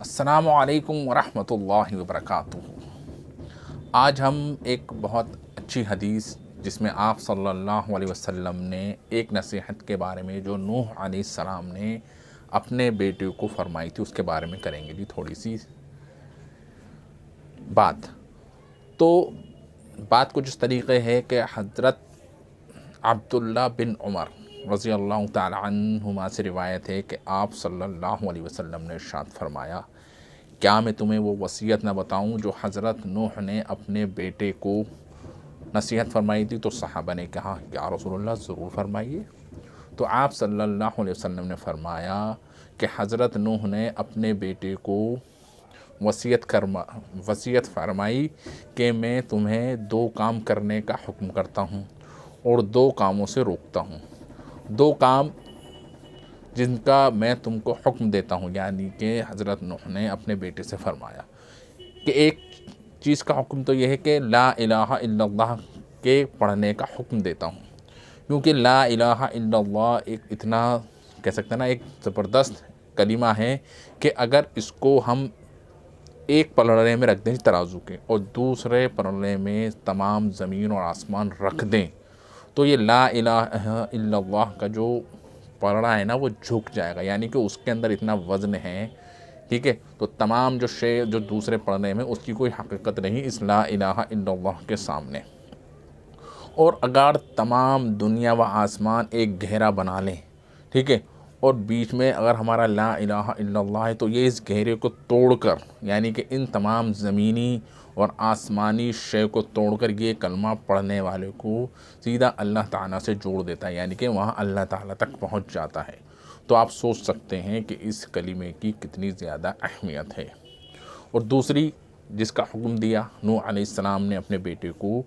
السلام علیکم ورحمۃ اللہ وبرکاتہ۔ آج ہم ایک بہت اچھی حدیث جس میں آپ صلی اللہ علیہ وسلم نے ایک نصیحت کے بارے میں جو نوح علیہ السلام نے اپنے بیٹے کو فرمائی تھی اس کے بارے میں کریں گے تھوڑی سی بات۔ تو بات کچھ اس طریقے ہے کہ حضرت عبداللہ بن عمر رضی اللہ تعالی عنہما سے روایت ہے کہ آپ صلی اللہ علیہ وسلم نے ارشاد فرمایا، کیا میں تمہیں وہ وصیت نہ بتاؤں جو حضرت نوح نے اپنے بیٹے کو نصیحت فرمائی تھی؟ تو صحابہ نے کہا یا رسول اللہ ضرور فرمائیے۔ تو آپ صلی اللہ علیہ وسلم نے فرمایا کہ حضرت نوح نے اپنے بیٹے کو وصیت فرمائی کہ میں تمہیں 2 کام کرنے کا حکم کرتا ہوں اور 2 کاموں سے روکتا ہوں۔ 2 کام جن کا میں تم کو حکم دیتا ہوں، یعنی کہ حضرت نوح نے اپنے بیٹے سے فرمایا کہ ایک چیز کا حکم تو یہ ہے کہ لا الہ الا اللہ کے پڑھنے کا حکم دیتا ہوں، کیونکہ لا الہ الا اللہ ایک اتنا کہہ سکتے ہیں نا، ایک زبردست کلمہ ہے کہ اگر اس کو ہم ایک پلڑے میں رکھ دیں ترازو کے اور دوسرے پلڑے میں تمام زمین اور آسمان رکھ دیں تو یہ لا الہ الا اللہ کا جو پلڑا ہے نا وہ جھک جائے گا، یعنی کہ اس کے اندر اتنا وزن ہے، ٹھیک ہے؟ تو تمام جو شے جو دوسرے پلڑے میں اس کی کوئی حقیقت نہیں اس لا الہ الا اللہ کے سامنے۔ اور اگر تمام دنیا و آسمان ایک گھیرا بنا لیں، ٹھیک ہے، اور بیچ میں اگر ہمارا لا الہ الا اللہ ہے تو یہ اس گھیرے کو توڑ کر، یعنی کہ ان تمام زمینی اور آسمانی شے کو توڑ کر یہ کلمہ پڑھنے والے کو سیدھا اللہ تعالیٰ سے جوڑ دیتا ہے، یعنی کہ وہاں اللہ تعالیٰ تک پہنچ جاتا ہے۔ تو آپ سوچ سکتے ہیں کہ اس کلمے کی کتنی زیادہ اہمیت ہے۔ اور دوسری جس کا حکم دیا نوح علیہ السلام نے اپنے بیٹے کو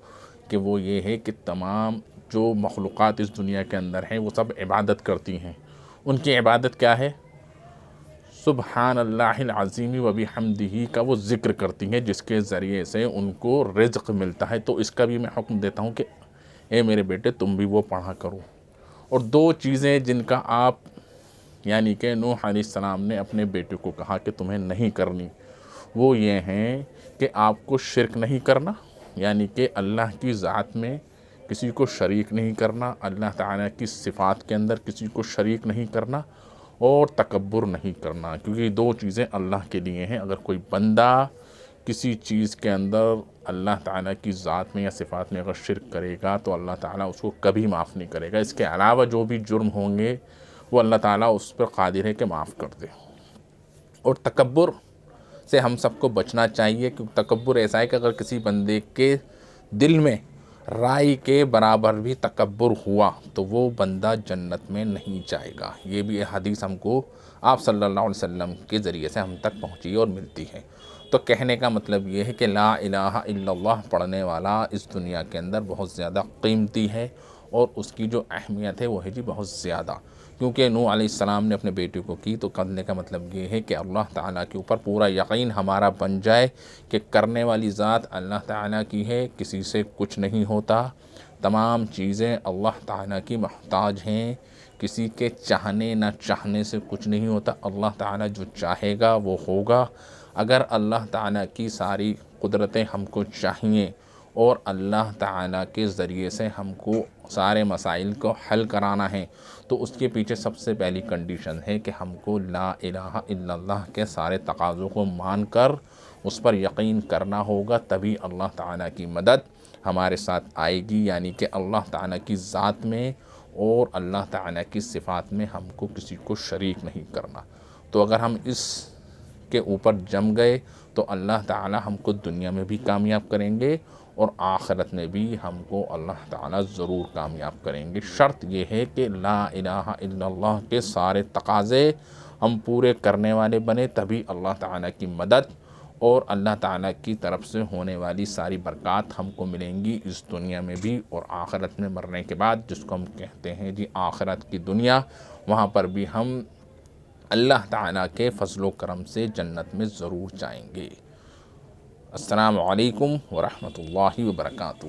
کہ وہ یہ ہے کہ تمام جو مخلوقات اس دنیا کے اندر ہیں وہ سب عبادت کرتی ہیں، ان کی عبادت کیا ہے؟ سبحان اللہ العظیم و بحمدہ کا وہ ذکر کرتی ہیں، جس کے ذریعے سے ان کو رزق ملتا ہے۔ تو اس کا بھی میں حکم دیتا ہوں کہ اے میرے بیٹے تم بھی وہ پڑھا کرو۔ اور 2 چیزیں جن کا آپ یعنی کہ نوح علیہ السلام نے اپنے بیٹے کو کہا کہ تمہیں نہیں کرنی، وہ یہ ہیں کہ آپ کو شرک نہیں کرنا، یعنی کہ اللہ کی ذات میں کسی کو شریک نہیں کرنا، اللہ تعالیٰ کی صفات کے اندر کسی کو شریک نہیں کرنا، اور تکبر نہیں کرنا، کیونکہ یہ 2 چیزیں اللہ کے لیے ہیں۔ اگر کوئی بندہ کسی چیز کے اندر اللہ تعالیٰ کی ذات میں یا صفات میں اگر شرک کرے گا تو اللہ تعالیٰ اس کو کبھی معاف نہیں کرے گا۔ اس کے علاوہ جو بھی جرم ہوں گے وہ اللہ تعالیٰ اس پر قادر ہے کہ معاف کر دے۔ اور تکبر سے ہم سب کو بچنا چاہیے، کیونکہ تکبر ایسا ہے کہ اگر کسی بندے کے دل میں رائی کے برابر بھی تکبر ہوا تو وہ بندہ جنت میں نہیں جائے گا۔ یہ بھی حدیث ہم کو آپ صلی اللہ علیہ وسلم کے ذریعے سے ہم تک پہنچی اور ملتی ہے۔ تو کہنے کا مطلب یہ ہے کہ لا الہ الا اللہ پڑھنے والا اس دنیا کے اندر بہت زیادہ قیمتی ہے، اور اس کی جو اہمیت ہے وہ ہے بہت زیادہ، کیونکہ نوح علیہ السلام نے اپنے بیٹے کو کی۔ تو کرنے کا مطلب یہ ہے کہ اللہ تعالیٰ کے اوپر پورا یقین ہمارا بن جائے کہ کرنے والی ذات اللہ تعالیٰ کی ہے، کسی سے کچھ نہیں ہوتا، تمام چیزیں اللہ تعالیٰ کی محتاج ہیں، کسی کے چاہنے نہ چاہنے سے کچھ نہیں ہوتا، اللہ تعالیٰ جو چاہے گا وہ ہوگا۔ اگر اللہ تعالیٰ کی ساری قدرتیں ہم کو چاہیے اور اللہ تعالیٰ کے ذریعے سے ہم کو سارے مسائل کو حل کرانا ہے تو اس کے پیچھے سب سے پہلی کنڈیشن ہے کہ ہم کو لا الہ الا اللہ کے سارے تقاضوں کو مان کر اس پر یقین کرنا ہوگا، تبھی اللہ تعالیٰ کی مدد ہمارے ساتھ آئے گی، یعنی کہ اللہ تعالیٰ کی ذات میں اور اللہ تعالیٰ کی صفات میں ہم کو کسی کو شریک نہیں کرنا۔ تو اگر ہم اس کے اوپر جم گئے تو اللہ تعالیٰ ہم کو دنیا میں بھی کامیاب کریں گے اور آخرت میں بھی ہم کو اللہ تعالیٰ ضرور کامیاب کریں گے۔ شرط یہ ہے کہ لا الہ الا اللہ کے سارے تقاضے ہم پورے کرنے والے بنے، تبھی اللہ تعالیٰ کی مدد اور اللہ تعالیٰ کی طرف سے ہونے والی ساری برکات ہم کو ملیں گی اس دنیا میں بھی اور آخرت میں مرنے کے بعد، جس کو ہم کہتے ہیں آخرت کی دنیا، وہاں پر بھی ہم اللہ تعالیٰ کے فضل و کرم سے جنت میں ضرور جائیں گے۔ السلام علیکم ورحمۃ اللہ وبرکاتہ۔